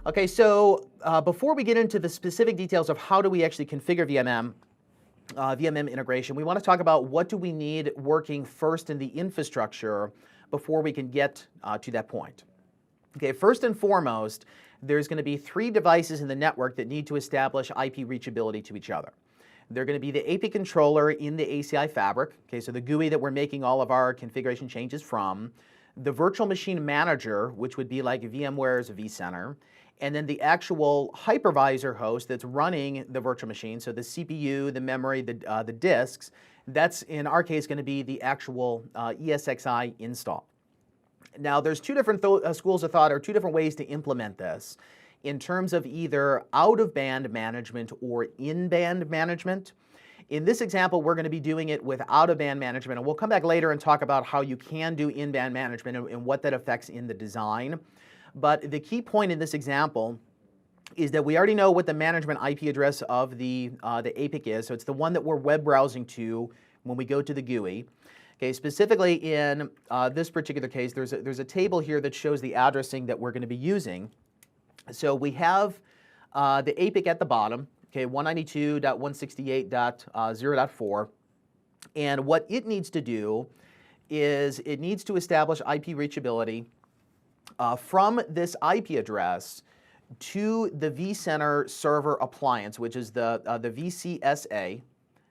Okay, so before we get into the specific details of how do we actually configure VMM integration, we want to talk about what do we need working first in the infrastructure before we can get to that point. Okay, first and foremost, there's going to be 3 devices in the network that need to establish IP reachability to each other. They're going to be the AP controller in the ACI fabric, okay, so the GUI that we're making all of our configuration changes from, the virtual machine manager, which would be like VMware's vCenter, and then the actual hypervisor host that's running the virtual machine, so the CPU, the memory, the disks, that's in our case going to be the actual ESXi install. Now there's 2 different schools of thought or 2 different ways to implement this in terms of either out-of-band management or in-band management. In this example, we're going to be doing it with out-of-band management, and we'll come back later and talk about how you can do in-band management and what that affects in the design. But the key point in this example is that we already know what the management IP address of the APIC is, so it's the one that we're web browsing to when we go to the GUI. Okay, specifically in this particular case, there's a table here that shows the addressing that we're going to be using. So we have the APIC at the bottom, okay, 192.168.0.4, and what it needs to do is it needs to establish IP reachability from this IP address to the vCenter server appliance, which is the VCSA.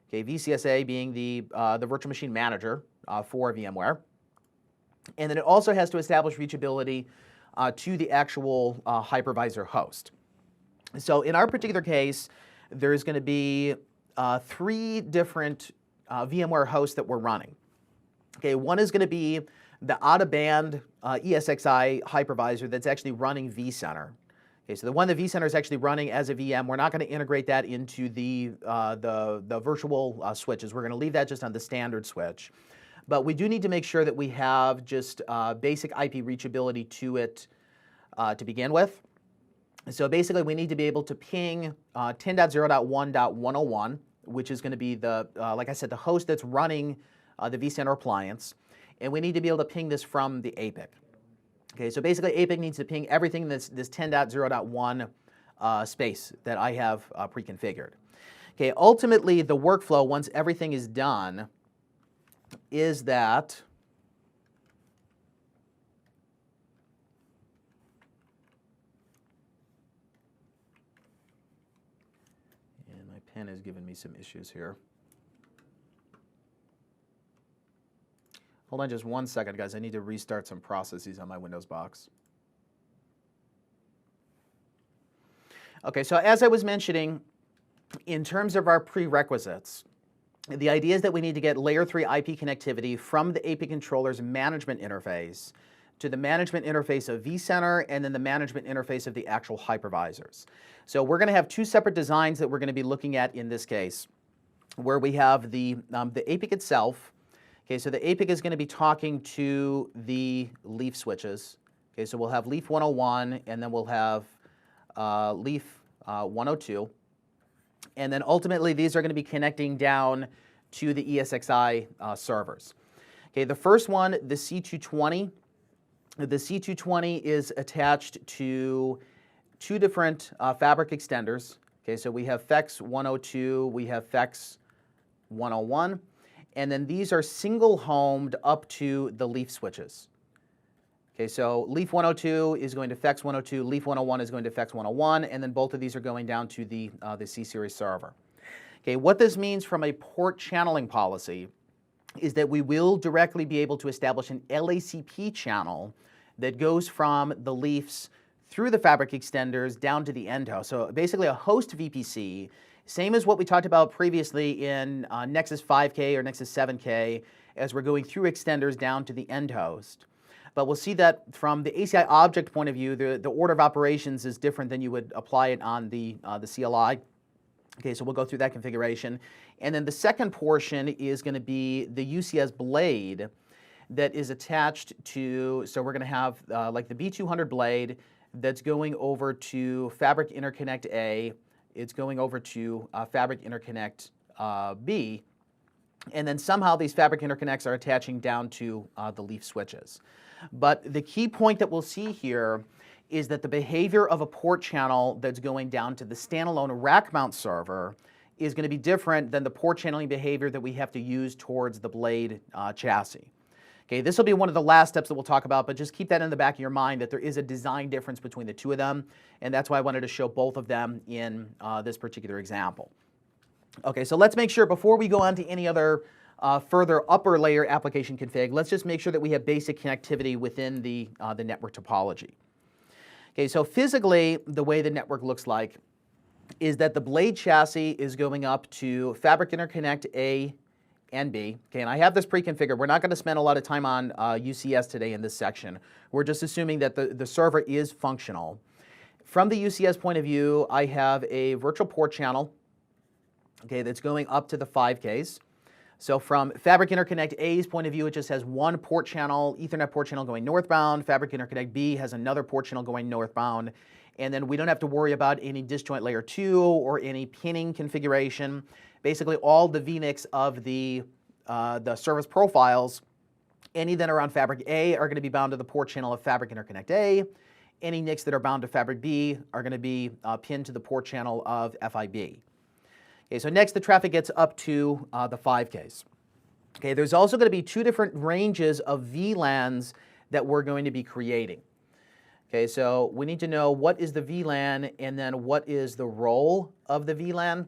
Okay, VCSA being the virtual machine manager for VMware, and then it also has to establish reachability to the actual hypervisor host. So in our particular case, there's going to be 3 different VMware hosts that we're running. Okay, one is going to be the out-of-band ESXi hypervisor that's actually running vCenter. Okay, so the one that vCenter is actually running as a VM, we're not going to integrate that into the virtual switches. We're going to leave that just on the standard switch. But we do need to make sure that we have just basic IP reachability to it to begin with. So basically, we need to be able to ping 10.0.1.101, which is going to be the, like I said, the host that's running the vCenter appliance. And we need to be able to ping this from the APIC. Okay, so basically APIC needs to ping everything in this 10.0.1 space that I have pre-configured. Okay, ultimately the workflow, once everything is done, is that and my pen is giving me some issues here. Hold on just one second, guys. I need to restart some processes on my Windows box. Okay, so as I was mentioning, in terms of our prerequisites, the idea is that we need to get layer 3 IP connectivity from the AP controller's management interface to the management interface of vCenter and then the management interface of the actual hypervisors. So we're going to have 2 separate designs that we're going to be looking at in this case, where we have the APIC itself. Okay, so the APIC is going to be talking to the leaf switches. Okay, so we'll have leaf 101 and then we'll have leaf 102. And then ultimately these are going to be connecting down to the ESXi servers. Okay, the first one, the C220. The C220 is attached to 2 different fabric extenders. Okay, so we have FEX 102, we have FEX 101. And then these are single homed up to the leaf switches. Okay, so leaf 102 is going to FEX 102, leaf 101 is going to FEX 101, and then both of these are going down to the C-Series server. Okay, what this means from a port channeling policy is that we will directly be able to establish an LACP channel that goes from the leafs through the fabric extenders down to the end host. So basically a host VPC, same as what we talked about previously in Nexus 5K or Nexus 7K as we're going through extenders down to the end host. But we'll see that from the ACI object point of view, the order of operations is different than you would apply it on the CLI. Okay, so we'll go through that configuration. And then the second portion is going to be the UCS blade that is attached to, so we're going to have like the B200 blade that's going over to Fabric Interconnect A. It's going over to Fabric Interconnect B. And then somehow these Fabric Interconnects are attaching down to the leaf switches. But the key point that we'll see here is that the behavior of a port channel that's going down to the standalone rack mount server is going to be different than the port channeling behavior that we have to use towards the blade chassis. Okay, this will be one of the last steps that we'll talk about, but just keep that in the back of your mind that there is a design difference between the two of them, and that's why I wanted to show both of them in this particular example. Okay, so let's make sure before we go on to any other further upper layer application config, let's just make sure that we have basic connectivity within the network topology. Okay, so physically, the way the network looks like is that the blade chassis is going up to Fabric Interconnect A and B. Okay, and I have this pre-configured. We're not going to spend a lot of time on UCS today in this section. We're just assuming that the server is functional. From the UCS point of view, I have a virtual port channel, okay, that's going up to the 5Ks. So from Fabric Interconnect A's point of view, it just has one port channel, Ethernet port channel going northbound. Fabric Interconnect B has another port channel going northbound. And then we don't have to worry about any disjoint layer 2 or any pinning configuration. Basically, all the VNICs of the service profiles, any that are on Fabric A are going to be bound to the port channel of Fabric Interconnect A. Any NICs that are bound to Fabric B are going to be pinned to the port channel of FIB. Okay, so next the traffic gets up to the 5Ks. Okay, there's also going to be two different ranges of VLANs that we're going to be creating. Okay, so we need to know what is the VLAN and then what is the role of the VLAN,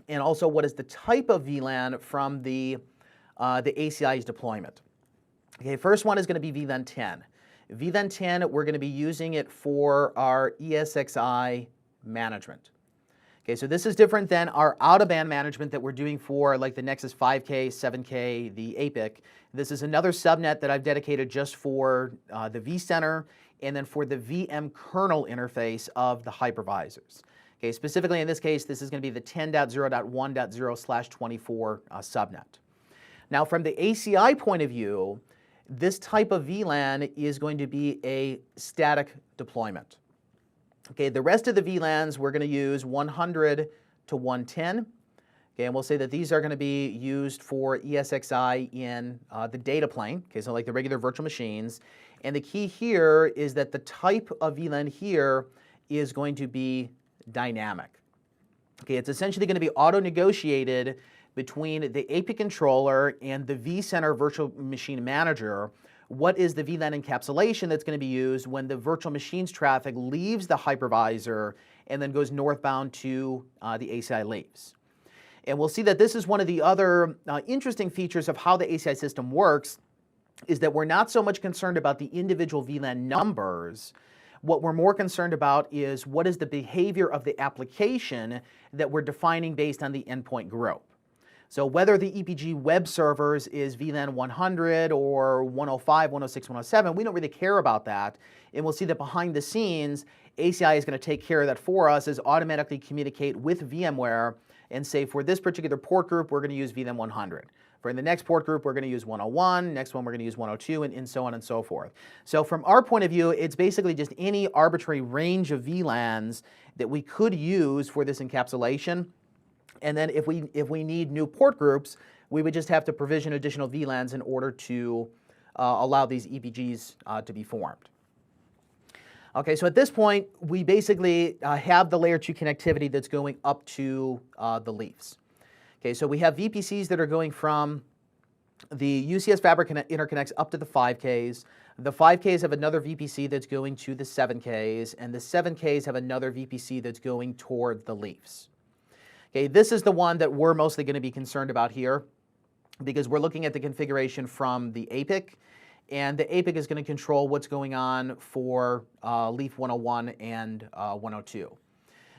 and also what is the type of VLAN from the ACI's deployment. Okay, first one is going to be VLAN 10. VLAN 10, we're going to be using it for our ESXi management. Okay, so this is different than our out-of-band management that we're doing for like the Nexus 5K, 7K, the APIC. This is another subnet that I've dedicated just for the vCenter and then for the VM kernel interface of the hypervisors. Okay, specifically in this case, this is going to be the 10.0.1.0/24 subnet. Now from the ACI point of view, this type of VLAN is going to be a static deployment. Okay, the rest of the VLANs we're going to use 100 to 110. Okay, and we'll say that these are going to be used for ESXi in the data plane. Okay, so like the regular virtual machines. And the key here is that the type of VLAN here is going to be dynamic. Okay, it's essentially going to be auto-negotiated between the API controller and the vCenter virtual machine manager. What is the VLAN encapsulation that's going to be used when the virtual machines traffic leaves the hypervisor and then goes northbound to the ACI leaves. And we'll see that this is one of the other interesting features of how the ACI system works, is that we're not so much concerned about the individual VLAN numbers. What we're more concerned about is what is the behavior of the application that we're defining based on the endpoint group. So whether the EPG web servers is VLAN 100 or 105, 106, 107, we don't really care about that. And we'll see that behind the scenes, ACI is going to take care of that for us, is automatically communicate with VMware and say for this particular port group, we're going to use VLAN 100. For the next port group, we're going to use 101, next one we're going to use 102, and so on and so forth. So from our point of view, it's basically just any arbitrary range of VLANs that we could use for this encapsulation. And then if we need new port groups, we would just have to provision additional VLANs in order to allow these EPGs to be formed. Okay, so at this point, we basically have the layer 2 connectivity that's going up to the leaves. Okay, so we have VPCs that are going from the UCS Fabric interconnects up to the 5Ks. The 5Ks have another VPC that's going to the 7Ks, and the 7Ks have another VPC that's going toward the leaves. Okay, this is the one that we're mostly going to be concerned about here because we're looking at the configuration from the APIC, and the APIC is going to control what's going on for leaf 101 and 102.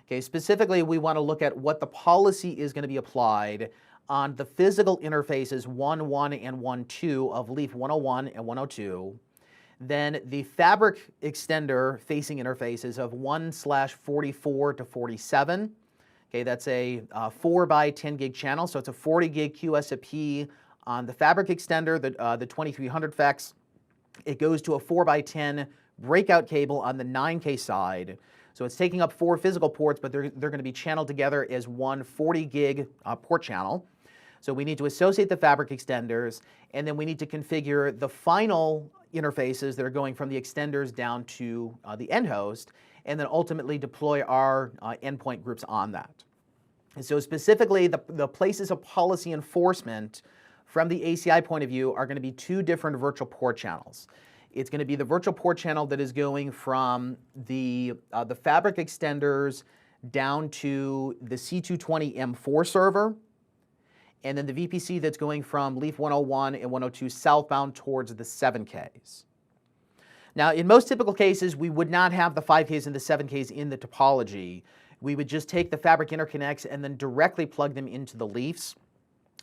Okay, specifically, we want to look at what the policy is going to be applied on the physical interfaces 1.1 and 1.2 of leaf 101 and 102. Then the fabric extender facing interfaces of 1/44 to 47. Okay, that's a 4 by 10 gig channel, so it's a 40 gig QSFP on the fabric extender, the 2300 FEX. It goes to a 4 by 10 breakout cable on the 9K side. So it's taking up 4 physical ports, but they're going to be channeled together as one 40 gig port channel. So we need to associate the fabric extenders, and then we need to configure the final interfaces that are going from the extenders down to the end host, and then ultimately deploy our endpoint groups on that. And so specifically, the places of policy enforcement from the ACI point of view are going to be two different virtual port channels. It's going to be the virtual port channel that is going from the fabric extenders down to the C220 M4 server, and then the VPC that's going from leaf 101 and 102 southbound towards the 7Ks. Now, in most typical cases, we would not have the 5Ks and the 7Ks in the topology. We would just take the fabric interconnects and then directly plug them into the leafs.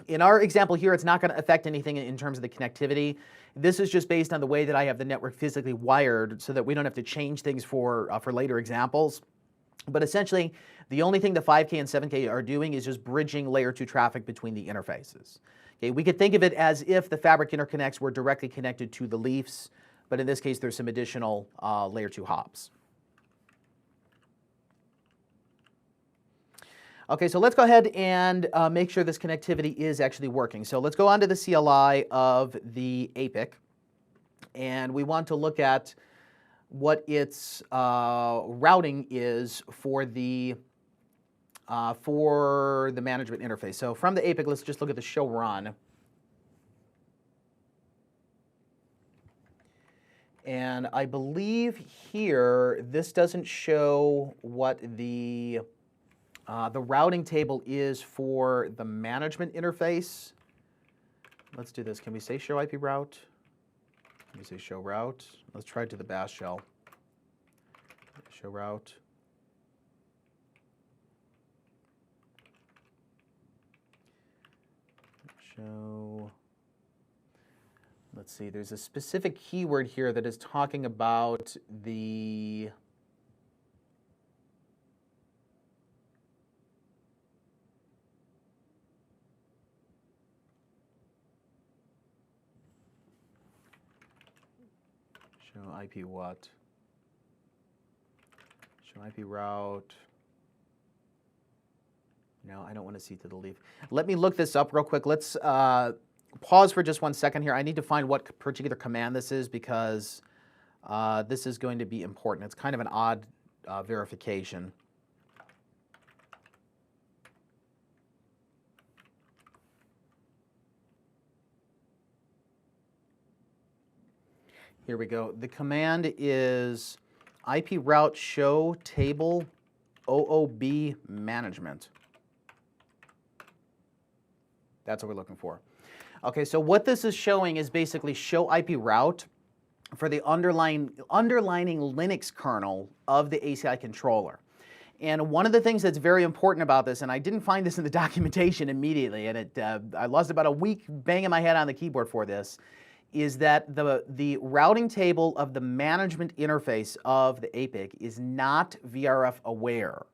In our example here, it's not going to affect anything in terms of the connectivity. This is just based on the way that I have the network physically wired so that we don't have to change things for later examples. But essentially, the only thing the 5K and 7K are doing is just bridging layer 2 traffic between the interfaces. Okay, we could think of it as if the fabric interconnects were directly connected to the leafs, but in this case, there's some additional layer 2 hops. Okay, so let's go ahead and make sure this connectivity is actually working. So let's go on to the CLI of the APIC, and we want to look at what its routing is for the management interface. So from the APIC, let's just look at the show run. And I believe here, this doesn't show what the routing table is for the management interface. Let's do this. Can we say show IP route? Can we say show route? Let's try it to the bash shell. Show route. Show. Let's see. There's a specific keyword here that is talking about the show IP what? Show IP route. No, I don't want to see to the leaf. Let me look this up real quick. Let's pause for just 1 second here. I need to find what particular command this is because this is going to be important. It's kind of an odd verification. Here we go. The command is IP route show table OOB management. That's what we're looking for. Okay, so what this is showing is basically show IP route for the underlying Linux kernel of the ACI controller. And one of the things that's very important about this, and I didn't find this in the documentation immediately, and I lost about a week banging my head on the keyboard for this, is that the routing table of the management interface of the APIC is not VRF aware.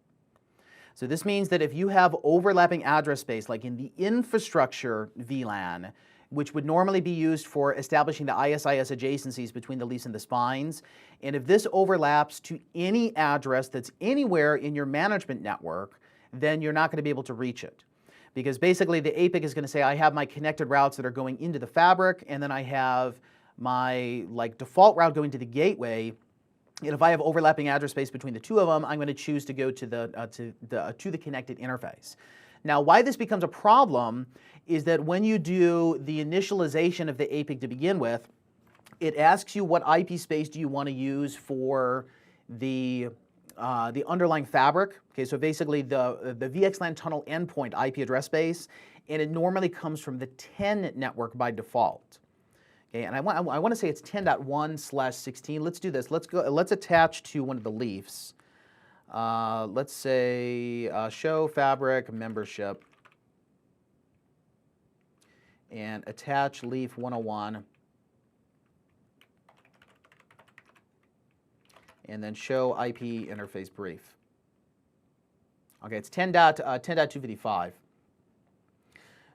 So this means that if you have overlapping address space, like in the infrastructure VLAN, which would normally be used for establishing the ISIS adjacencies between the leafs and the spines, and if this overlaps to any address that's anywhere in your management network, then you're not going to be able to reach it. Because basically the APIC is going to say, I have my connected routes that are going into the fabric, and then I have my default route going to the gateway. And if I have overlapping address space between the two of them, I'm going to choose to go to the connected interface. Now, why this becomes a problem is that when you do the initialization of the APIC to begin with, it asks you what IP space do you want to use for the underlying fabric. Okay, so basically the VXLAN tunnel endpoint IP address space, and it normally comes from the 10 network by default. Okay, and I want to say it's 10.1/16. Let's do this. Let's attach to one of the leafs. Let's say show fabric membership and attach leaf 101 and then show IP interface brief. Okay, it's 10.255.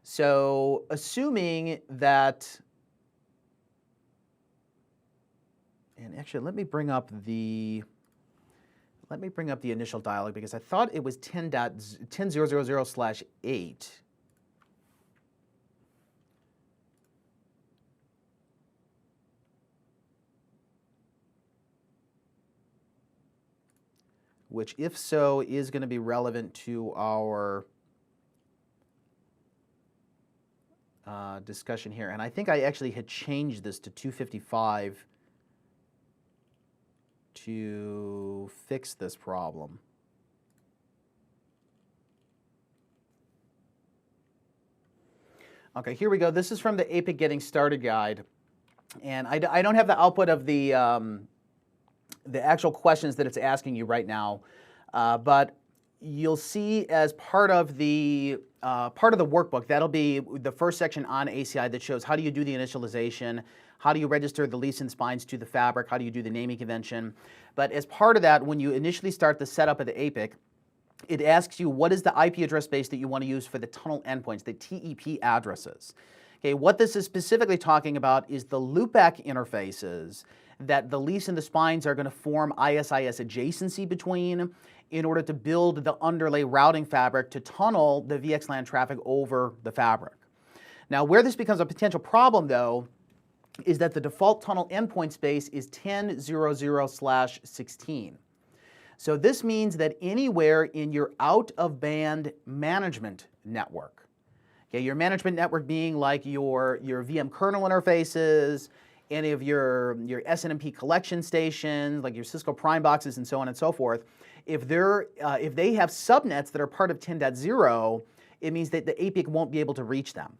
So assuming that, and actually let me bring up the initial dialog because I thought it was 10.10.000/8. which if so is going to be relevant to our discussion here. And I think I actually had changed this to 255 to fix this problem. Okay, here we go. This is from the APIC Getting Started Guide. And I don't have the output of the actual questions that it's asking you right now, but you'll see as part of the workbook, that'll be the first section on ACI that shows how do you do the initialization, how do you register the lease and spines to the fabric, how do you do the naming convention. But as part of that, when you initially start the setup of the APIC, it asks you what is the IP address space that you want to use for the tunnel endpoints, the TEP addresses. Okay, what this is specifically talking about is the loopback interfaces that the lease and the spines are going to form ISIS adjacency between in order to build the underlay routing fabric to tunnel the VXLAN traffic over the fabric. Now, where this becomes a potential problem, though, is that the default tunnel endpoint space is 10.0.0/16. So this means that anywhere in your out-of-band management network, okay, your management network being like your VM kernel interfaces, any of your SNMP collection stations, like your Cisco Prime boxes and so on and so forth, if they have subnets that are part of 10.0, it means that the APIC won't be able to reach them.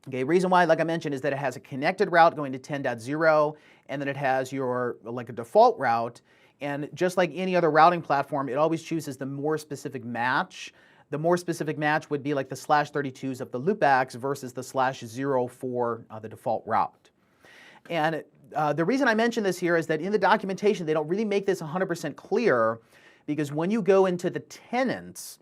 Okay, reason why, like I mentioned, is that it has a connected route going to 10.0, and then it has like a default route. And just like any other routing platform, it always chooses the more specific match. The more specific match would be like the /32s of the loopbacks versus the /0 for the default route. And the reason I mention this here is that in the documentation, they don't really make this 100% clear, because when you go into the tenants,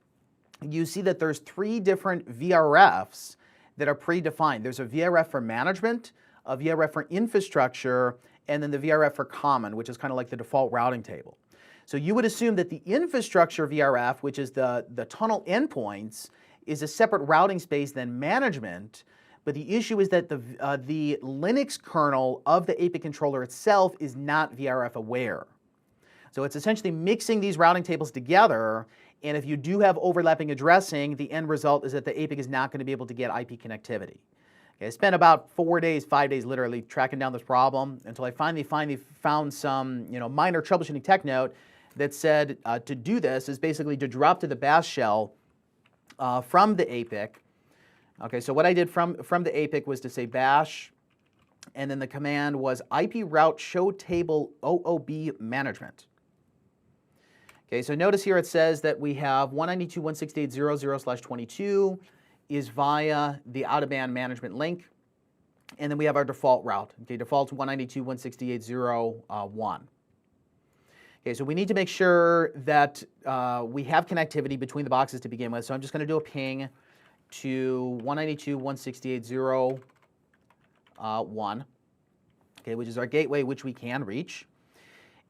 you see that there's 3 different VRFs that are predefined. There's a VRF for management, a VRF for infrastructure, and then the VRF for common, which is kind of like the default routing table. So you would assume that the infrastructure VRF, which is the tunnel endpoints, is a separate routing space than management. But the issue is that the Linux kernel of the APIC controller itself is not VRF aware. So it's essentially mixing these routing tables together, and if you do have overlapping addressing, the end result is that the APIC is not going to be able to get IP connectivity. Okay, I spent about 4 days, 5 days literally tracking down this problem until I finally found some minor troubleshooting tech note that said to do this is basically to drop to the bash shell from the APIC. Okay, so what I did from the APIC was to say bash, and then the command was IP route show table OOB management. Okay, so notice here it says that we have 192.168.0.0/22 is via the out-of-band management link, and then we have our default route. Okay, default's 192.168.0.1. Okay, so we need to make sure that we have connectivity between the boxes to begin with. So I'm just going to do a ping to 192.168.0.1, okay, which is our gateway, which we can reach.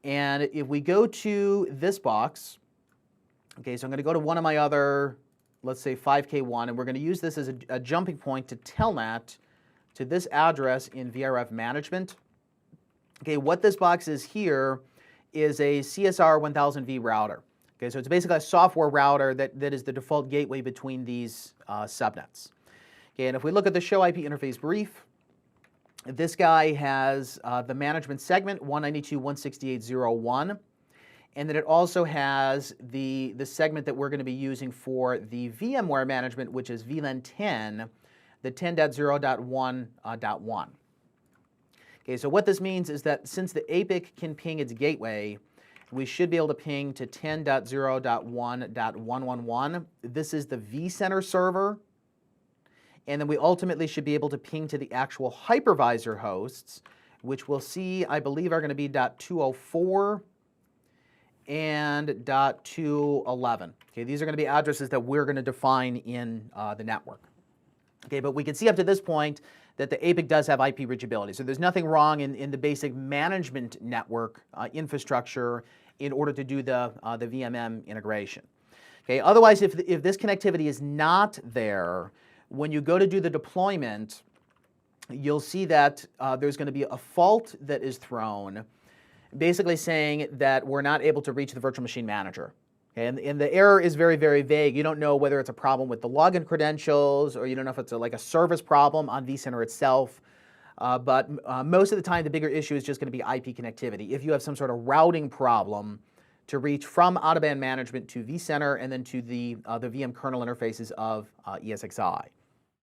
And if we go to this box, okay, so I'm going to go to one of my other, let's say 5K1, and we're going to use this as a jumping point to telnet to this address in VRF management. Okay, what this box is here is a CSR 1000V router. Okay, so it's basically a software router that is the default gateway between these subnets. Okay, and if we look at the show IP interface brief, this guy has the management segment 192.168.0.1, and then it also has the segment that we're going to be using for the VMware management, which is VLAN 10, the 10.0.1.1. Okay, so what this means is that since the APIC can ping its gateway, we should be able to ping to 10.0.1.111. This is the vCenter server. And then we ultimately should be able to ping to the actual hypervisor hosts, which we'll see, I believe, are going to be .204 and .211. Okay, these are going to be addresses that we're going to define in the network. Okay, but we can see up to this point that the APIC does have IP reachability. So there's nothing wrong in the basic management network infrastructure in order to do the VMM integration. Okay, otherwise, if this connectivity is not there, when you go to do the deployment, you'll see that there's going to be a fault that is thrown, basically saying that we're not able to reach the virtual machine manager. And the error is very, very vague. You don't know whether it's a problem with the login credentials, or you don't know if it's like a service problem on vCenter itself. But most of the time, the bigger issue is just going to be IP connectivity. If you have some sort of routing problem to reach from out-of-band management to vCenter and then to the VM kernel interfaces of ESXi.